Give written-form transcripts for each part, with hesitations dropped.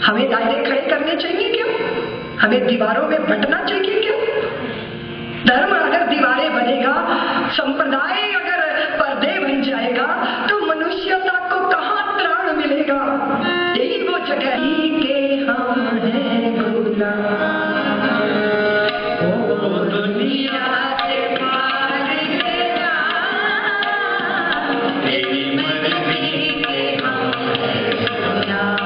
हमें दायरे खड़े करने चाहिए क्या? हमें दीवारों में बंटना चाहिए क्या? धर्म अगर दीवारें बनेगा, संप्रदाय अगर पर्दे बन जाएगा, तो मनुष्यता को कहाँ त्राण मिलेगा? यही वो जगह के हम हैं गुलाम, ओ दुनिया से पार गया, तेरी मर्जी के हम हैं गुलाम,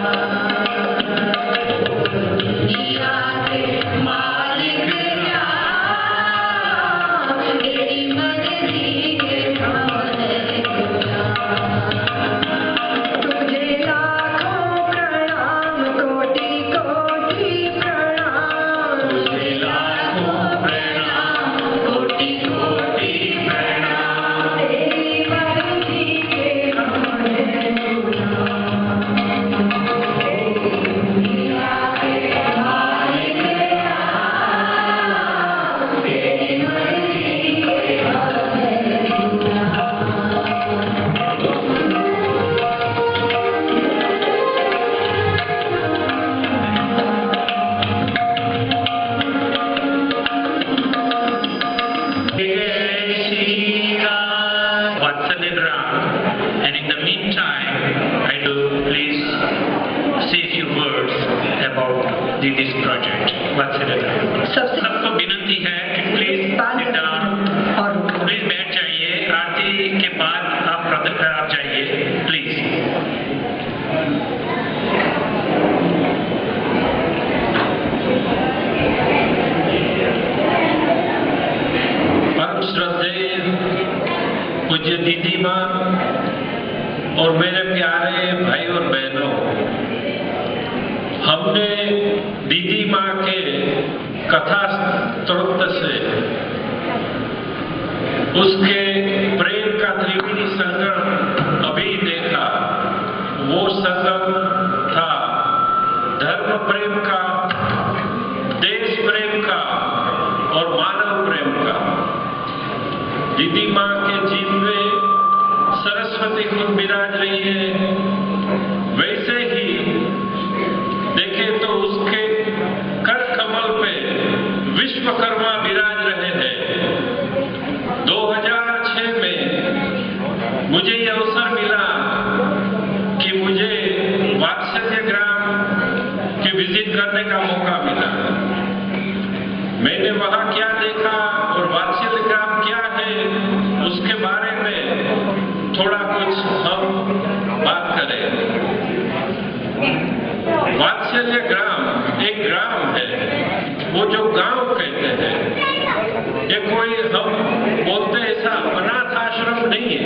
दुनिया से मालिक गया, तेरी मर्जी के हम हैं गुलाम। तुझे लाखों प्रणाम, कोटि कोटि प्रणाम, तुझे लाखों प्रणाम, कोटि कोटि प्रणाम, तेरी मर्जी के हम हैं गुलाम, दुनिया के मालिक गया, तेरी मर्जी के हम हैं गुलाम। And in the meantime, I do please say a few words about this project. सबको विनती है कि प्लीज sit down, और प्लीज बैठ जाइए। आरती के बाद आप जाइए प्लीज। परम श्रद्धेय पूज्य दीदी माँ और मेरे प्यारे भाई और बहनों, हमने दीदी माँ के कथा स्त्रोत से उसके प्रेम का त्रिवेणी संगम अभी देखा। वो संगम था धर्म प्रेम का, देश प्रेम का और मानव प्रेम का। दीदी माँ के जीवन में सरस्वती खुद विराज रही है, वैसे ही देखे तो उसके कर कमल पे विश्वकर्मा विराज रहे हैं। 2006 में मुझे ये अवसर मिला कि मुझे वात्सल्य ग्राम की विजिट करने का मौका मिला। मैंने वहां क्या देखा और वात्सल्य ग्राम क्या है, उसके बारे में थोड़ा कुछ हम बात करें। वात्सल्य ग्राम एक ग्राम है, वो जो गांव कहते हैं, ये कोई हम बोलते ऐसा अनाथ आश्रम नहीं है।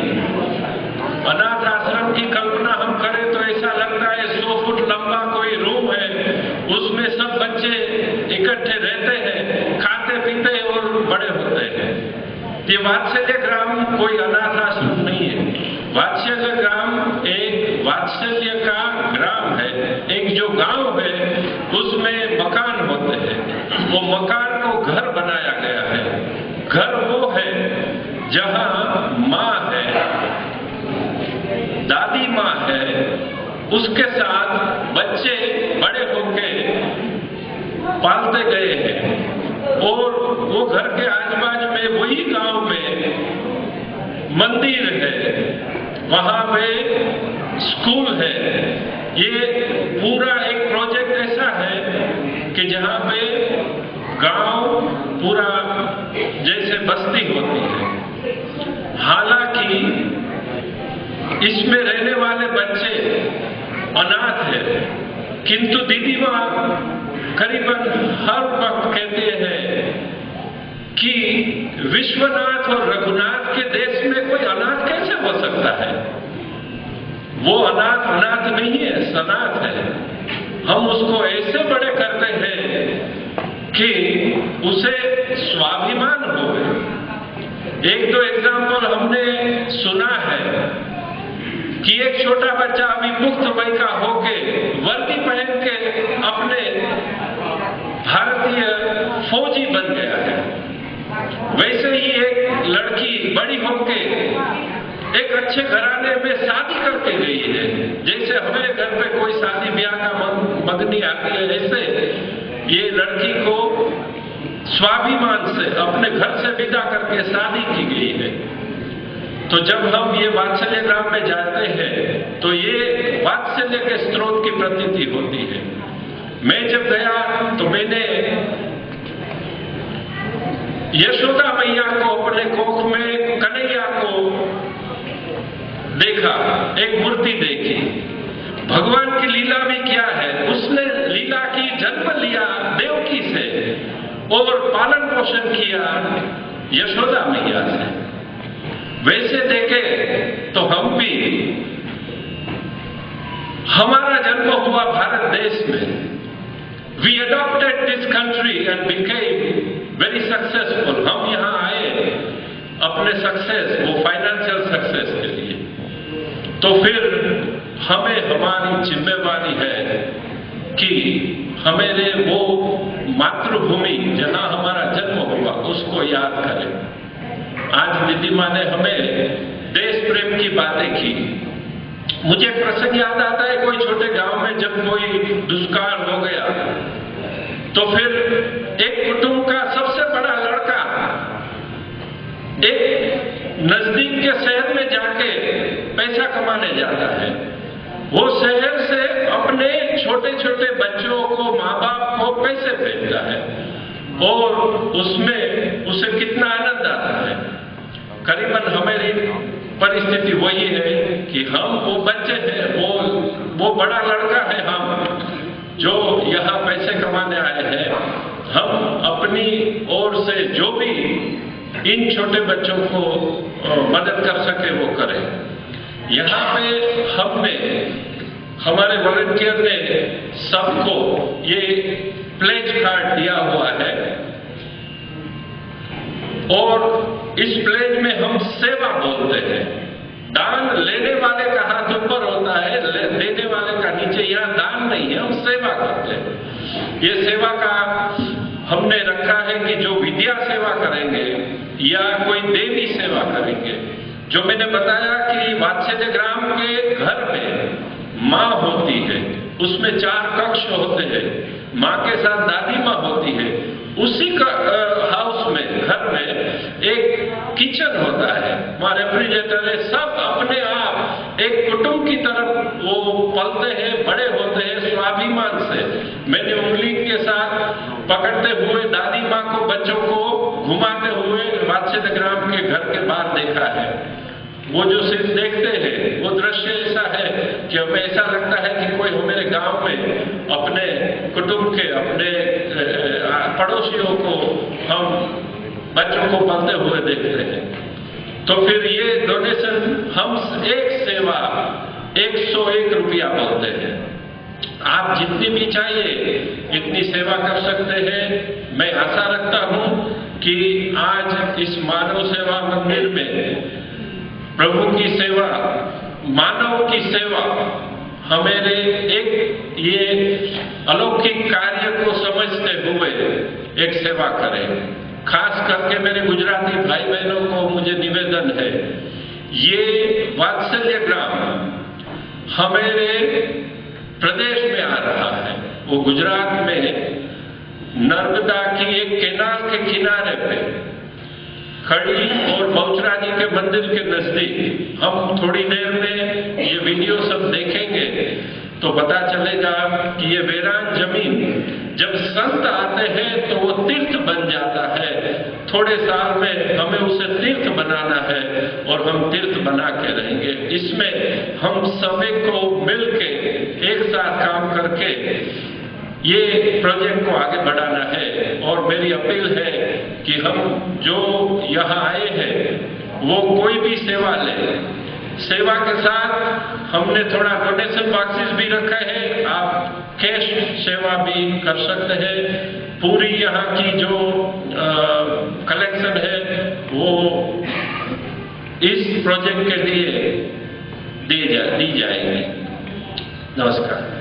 अनाथ आश्रम की कल्पना हम करें तो ऐसा लगता है 100 फुट लंबा कोई रूम है, उसमें सब बच्चे इकट्ठे रहते हैं, खाते पीते और बड़े होते हैं। ये वात्सल्य ग्राम कोई अनाथ आश्रम नहीं है। वात्सल्य ग्राम एक वात्सल्य का ग्राम है। एक जो गांव है उसमें मकान होते हैं, वो मकान को घर बनाया गया है। घर वो है जहां माँ है, दादी माँ है, उसके साथ बच्चे बड़े होके पालते गए हैं। और वो घर के आजू-बाजू में वही गांव में मंदिर है, वहां पे स्कूल है। ये पूरा एक प्रोजेक्ट ऐसा है कि जहां पे गांव पूरा जैसे बस्ती होती है। हालांकि इसमें रहने वाले बच्चे अनाथ है, किंतु दीदी माँ करीबन हर वक्त कहते हैं कि विश्वनाथ और रघुनाथ के देश में कोई अनाथ कैसे हो सकता है। वो अनाथ अनाथ नहीं है, सनाथ है। हम उसको ऐसे बड़े करते हैं कि उसे स्वाभिमान हो। एक दो एग्जाम्पल हमने सुना है कि एक छोटा बच्चा अभी मुक्त वय का होके वर्दी पहन के अपने भारतीय फौजी बन गया है। वैसे ही एक लड़की बड़ी होके एक अच्छे घराने में शादी करके गई है। जैसे हमें घर पे कोई शादी ब्याह का मंगनी आती है, ऐसे ये लड़की को स्वाभिमान से अपने घर से विदा करके शादी की गई है। तो जब हम ये वात्सल्य ग्राम में जाते हैं तो ये वात्सल्य के स्रोत की प्रतीति होती है। मैं जब गया तो मैंने यशोदा मैया को अपने कोख में कन्हैया को देखा, एक मूर्ति देखी। भगवान की लीला भी क्या है, उसने लीला की जन्म लिया देवकी से और पालन पोषण किया यशोदा मैया से। वैसे देखे तो हम भी, हमारा जन्म हुआ भारत देश में। We adopted this country and became very successful. हम यहाँ आए अपने सक्सेस, वो फाइनेंशियल सक्सेस के लिए। तो फिर हमें हमारी जिम्मेवारी है कि हमें वो मातृभूमि जहाँ हमारा जन्म हुआ उसको याद करें। आज निधिमा ने हमें देश प्रेम की बातें की। मुझे प्रसंग याद आता है, कोई छोटे गांव में जब कोई दुष्काल हो गया तो फिर एक कुटुंब का सबसे बड़ा लड़का एक नजदीक के शहर में जाके पैसा कमाने जाता है। वो शहर से अपने छोटे छोटे बच्चों को, माँ बाप को पैसे भेजता है और उसमें उसे कितना आनंद आता है। करीबन हमारी परिस्थिति वही है कि हम वो बच्चे हैं, वो बड़ा लड़का है हम जो यहाँ पैसे कमाने आए हैं। हम अपनी ओर से जो भी इन छोटे बच्चों को मदद कर सके वो करें। यहाँ पे हमने, हमारे वॉलंटियर ने सबको ये प्लेज कार्ड दिया हुआ है और इस प्लेज में हम सेवा बोलते हैं। दान लेने वाले का हाथ ऊपर होता है, देने वाले का नीचे। यहाँ दान नहीं है, हम सेवा करते हैं। ये सेवा का हमने रखा है कि जो विद्या सेवा करेंगे या कोई देवी सेवा करेंगे। जो मैंने बताया कि वात्सल्य ग्राम के घर में माँ होती है, उसमें 4 कक्ष होते हैं, माँ के साथ दादी माँ होती है। उसी का हाउस में, घर में एक किचन होता है, वहाँ रेफ्रिजरेटर है। सब अपने आप एक कुटुंब की तरफ वो पलते हैं, बड़े होते हैं स्वाभिमान से। मैंने उंगली के साथ पकड़ते हुए दादी माँ को, बच्चों को घुमाते हुए वात्सल्य ग्राम के घर के बाहर देखा है। वो जो सिर्फ देखते हैं वो दृश्य ऐसा है कि हमें ऐसा लगता है कि कोई हमारे गांव में अपने कुटुंब के, अपने पड़ोसियों को हम बच्चों को पलते हुए देखते हैं। तो फिर ये डोनेशन हम एक सेवा 101 रुपया बोलते हैं। आप जितनी भी चाहिए इतनी सेवा कर सकते हैं। मैं आशा रखता हूं कि आज इस मानव सेवा मंदिर में प्रभु की सेवा, मानव की सेवा, हमारे एक ये अलौकिक कार्य को समझते हुए एक सेवा करें। खास करके मेरे गुजराती भाई बहनों को मुझे निवेदन है, ये वात्सल्य ग्राम हमारे प्रदेश में आ रहा है। वो गुजरात में नर्मदा की एक केनाल के किनारे पे खड़ी और बहुचरा जी के मंदिर के नजदीक। हम थोड़ी देर में ये वीडियो सब देखेंगे तो पता चलेगा कि ये वीरान जमीन जब संत आते हैं तो वो तीर्थ बन जाता है। थोड़े साल में हमें उसे तीर्थ बनाना है और हम तीर्थ बना के रहेंगे। इसमें हम सभी को मिलके एक साथ काम करके ये प्रोजेक्ट को आगे बढ़ाना है। और मेरी अपील है कि हम जो यहाँ आए हैं वो कोई भी सेवा ले। सेवा के साथ हमने थोड़ा डोनेशन बॉक्सेस भी रखे हैं, आप कैश सेवा भी कर सकते हैं। पूरी यहाँ की जो कलेक्शन है वो इस प्रोजेक्ट के लिए दी जाएगी। नमस्कार।